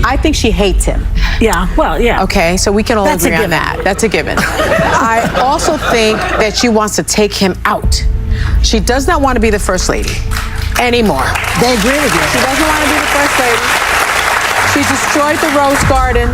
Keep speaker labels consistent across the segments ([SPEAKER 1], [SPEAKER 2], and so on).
[SPEAKER 1] I think she hates him.
[SPEAKER 2] Yeah, well, yeah.
[SPEAKER 1] Okay, so we can all agree on that. That's a given. I also think that she wants to take him out. She does not want to be the first lady anymore.
[SPEAKER 2] They agree with you.
[SPEAKER 1] She doesn't want to be the first lady. She destroyed the Rose Garden.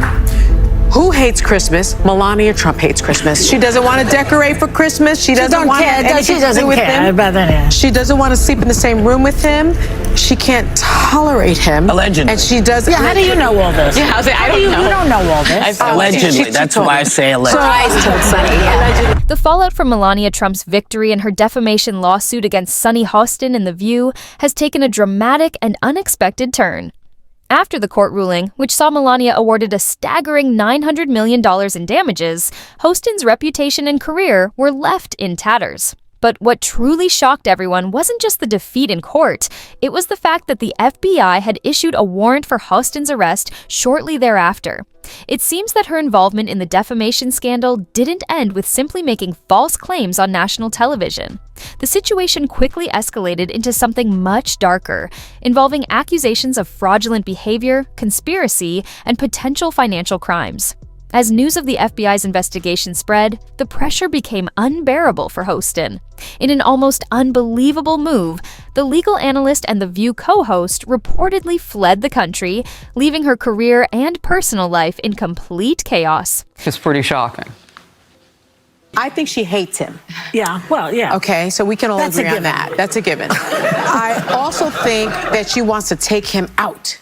[SPEAKER 1] Who hates Christmas? Melania Trump hates Christmas. She doesn't want to decorate for Christmas. She doesn't want anything to do with him. She doesn't want to sleep in the same room with him. She can't tolerate him.
[SPEAKER 3] Allegedly.
[SPEAKER 1] And she does.
[SPEAKER 2] Yeah, how do you know all this?
[SPEAKER 3] Yeah, I don't know.
[SPEAKER 2] You don't know all this.
[SPEAKER 3] Allegedly. That's why I say allegedly.
[SPEAKER 4] The fallout from Melania Trump's victory in her defamation lawsuit against Sunny Hostin in The View has taken a dramatic and unexpected turn. After the court ruling, which saw Melania awarded a staggering $900 million in damages, Hostin's reputation and career were left in tatters. But what truly shocked everyone wasn't just the defeat in court, it was the fact that the FBI had issued a warrant for Hostin's arrest shortly thereafter. It seems that her involvement in the defamation scandal didn't end with simply making false claims on national television. The situation quickly escalated into something much darker, involving accusations of fraudulent behavior, conspiracy, and potential financial crimes. As news of the FBI's investigation spread, the pressure became unbearable for Hostin. In an almost unbelievable move, the legal analyst and The View co-host reportedly fled the country, leaving her career and personal life in complete chaos.
[SPEAKER 5] It's pretty shocking.
[SPEAKER 1] I think she hates him.
[SPEAKER 2] Yeah, well, yeah.
[SPEAKER 1] Okay, so we can all agree on that. That's a given. I also think that she wants to take him out.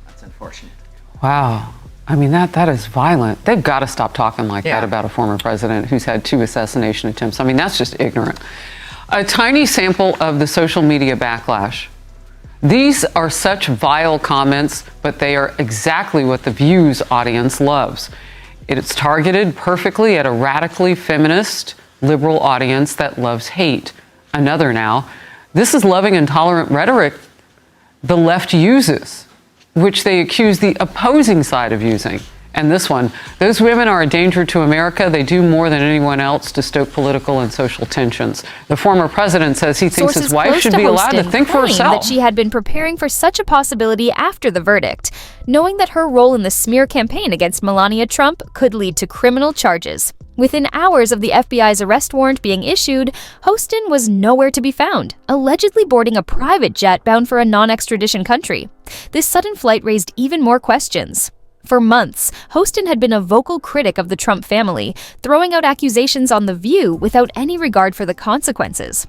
[SPEAKER 3] That's unfortunate.
[SPEAKER 5] Wow. I mean, that is violent. They've got to stop talking like that about a former president who's had 2 assassination attempts. I mean, that's just ignorant. A tiny sample of the social media backlash. These are such vile comments, but they are exactly what The View's audience loves. It's targeted perfectly at a radically feminist, liberal audience that loves hate. Another now. This is loving and tolerant rhetoric the left uses, which they accuse the opposing side of using. And this one, those women are a danger to America. They do more than anyone else to stoke political and social tensions. The former president says he thinks his wife should be allowed to think for herself.
[SPEAKER 4] That she had been preparing for such a possibility after the verdict, knowing that her role in the smear campaign against Melania Trump could lead to criminal charges. Within hours of the FBI's arrest warrant being issued, Hostin was nowhere to be found, allegedly boarding a private jet bound for a non-extradition country. This sudden flight raised even more questions. For months, Hostin had been a vocal critic of the Trump family, throwing out accusations on The View without any regard for the consequences.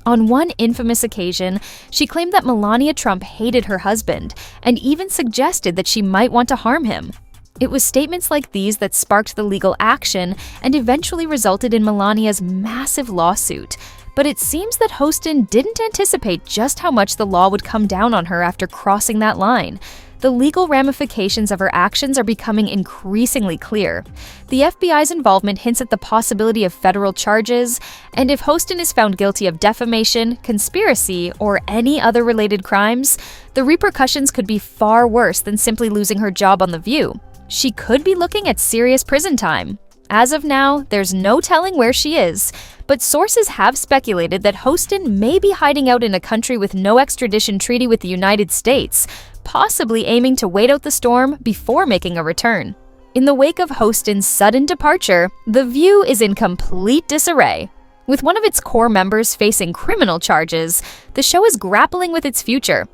[SPEAKER 4] On one infamous occasion, she claimed that Melania Trump hated her husband and even suggested that she might want to harm him. It was statements like these that sparked the legal action and eventually resulted in Melania's massive lawsuit. But it seems that Hostin didn't anticipate just how much the law would come down on her after crossing that line. The legal ramifications of her actions are becoming increasingly clear. The FBI's involvement hints at the possibility of federal charges, and if Hostin is found guilty of defamation, conspiracy, or any other related crimes, the repercussions could be far worse than simply losing her job on The View. She could be looking at serious prison time. As of now, there's no telling where she is, but sources have speculated that Hostin may be hiding out in a country with no extradition treaty with the United States, possibly aiming to wait out the storm before making a return. In the wake of Hostin's sudden departure, The View is in complete disarray. With one of its core members facing criminal charges, the show is grappling with its future.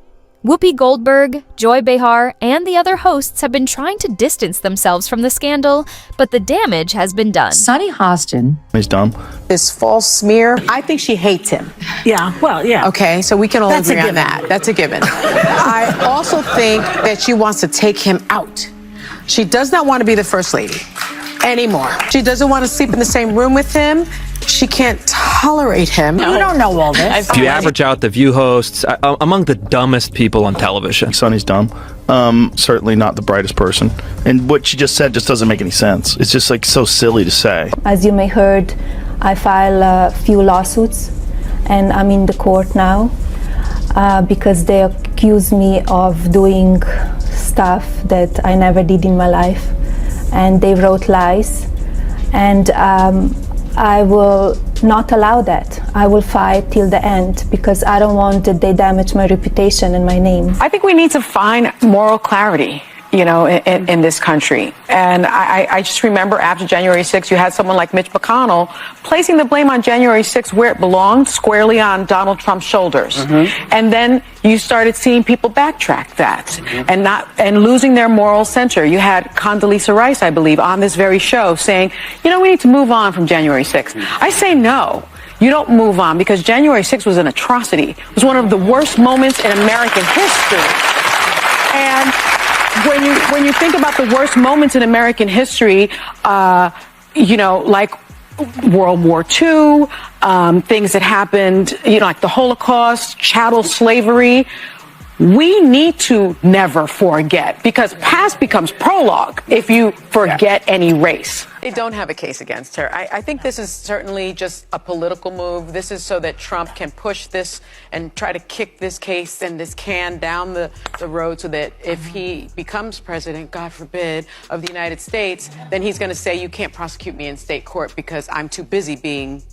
[SPEAKER 4] Whoopi Goldberg, Joy Behar, and the other hosts have been trying to distance themselves from the scandal, but the damage has been done.
[SPEAKER 6] Sunny Hostin.
[SPEAKER 7] He's dumb.
[SPEAKER 1] This false smear, I think she hates him.
[SPEAKER 2] Yeah, well, yeah.
[SPEAKER 1] Okay, so we can all agree on that. That's a given. I also think that she wants to take him out. She does not want to be the first lady anymore. She doesn't want to sleep in the same room with him. She can't tolerate him.
[SPEAKER 2] You don't know all this.
[SPEAKER 8] If you average out the View hosts, among the dumbest people on television.
[SPEAKER 7] Sonny's dumb. Certainly not the brightest person. And what she just said just doesn't make any sense. It's just like so silly to say.
[SPEAKER 9] As you may heard, I filed a few lawsuits and I'm in the court now because they accuse me of doing stuff that I never did in my life. And they wrote lies. And I will not allow that. I will fight till the end because I don't want that they damage my reputation and my name.
[SPEAKER 1] I think we need to find moral clarity, in this country. And I just remember after January 6th, you had someone like Mitch McConnell placing the blame on January 6th where it belonged, squarely on Donald Trump's shoulders. And then you started seeing people backtrack that and losing their moral center. You had Condoleezza Rice, I believe, on this very show saying, we need to move on from January 6th. I say no. You don't move on because January 6th was an atrocity. It was one of the worst moments in American history. And when you think about the worst moments in American history, like World War II, things that happened, like the Holocaust, chattel slavery, we need to never forget because past becomes prologue if you forget any race. They don't have a case against her. I think this is certainly just a political move. This is so that Trump can push this and try to kick this case and this can down the road so that if he becomes president, God forbid, of the United States, then he's going to say, you can't prosecute me in state court because I'm too busy being...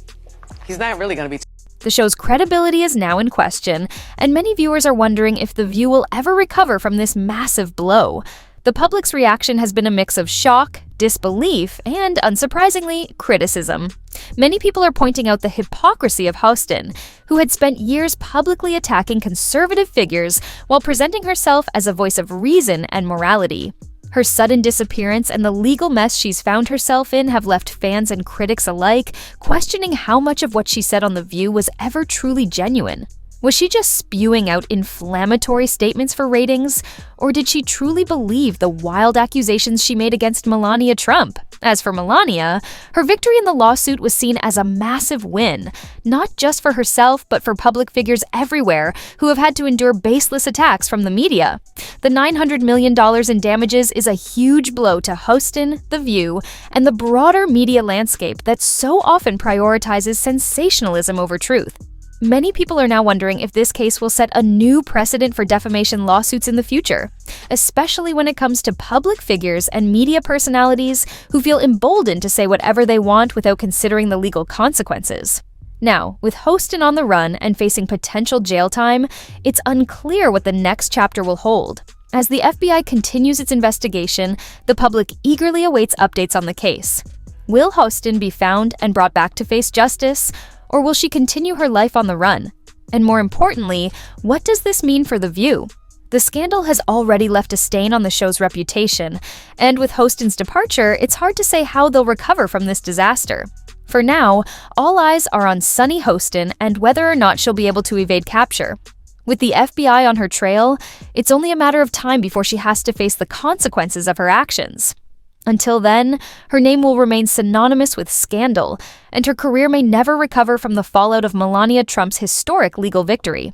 [SPEAKER 1] He's not really going to be...
[SPEAKER 4] The show's credibility is now in question, and many viewers are wondering if The View will ever recover from this massive blow. The public's reaction has been a mix of shock, disbelief, and, unsurprisingly, criticism. Many people are pointing out the hypocrisy of Hostin, who had spent years publicly attacking conservative figures while presenting herself as a voice of reason and morality. Her sudden disappearance and the legal mess she's found herself in have left fans and critics alike questioning how much of what she said on The View was ever truly genuine. Was she just spewing out inflammatory statements for ratings? Or did she truly believe the wild accusations she made against Melania Trump? As for Melania, her victory in the lawsuit was seen as a massive win, not just for herself, but for public figures everywhere who have had to endure baseless attacks from the media. The $900 million in damages is a huge blow to Hostin, The View, and the broader media landscape that so often prioritizes sensationalism over truth. Many people are now wondering if this case will set a new precedent for defamation lawsuits in the future, especially when it comes to public figures and media personalities who feel emboldened to say whatever they want without considering the legal consequences. Now, with Hostin on the run and facing potential jail time, it's unclear what the next chapter will hold. As the FBI continues its investigation, the public eagerly awaits updates on the case. Will Hostin be found and brought back to face justice? Or will she continue her life on the run? And more importantly, what does this mean for The View? The scandal has already left a stain on the show's reputation, and with Hostin's departure, it's hard to say how they'll recover from this disaster. For now, all eyes are on Sunny Hostin and whether or not she'll be able to evade capture. With the FBI on her trail, it's only a matter of time before she has to face the consequences of her actions. Until then, her name will remain synonymous with scandal, and her career may never recover from the fallout of Melania Trump's historic legal victory.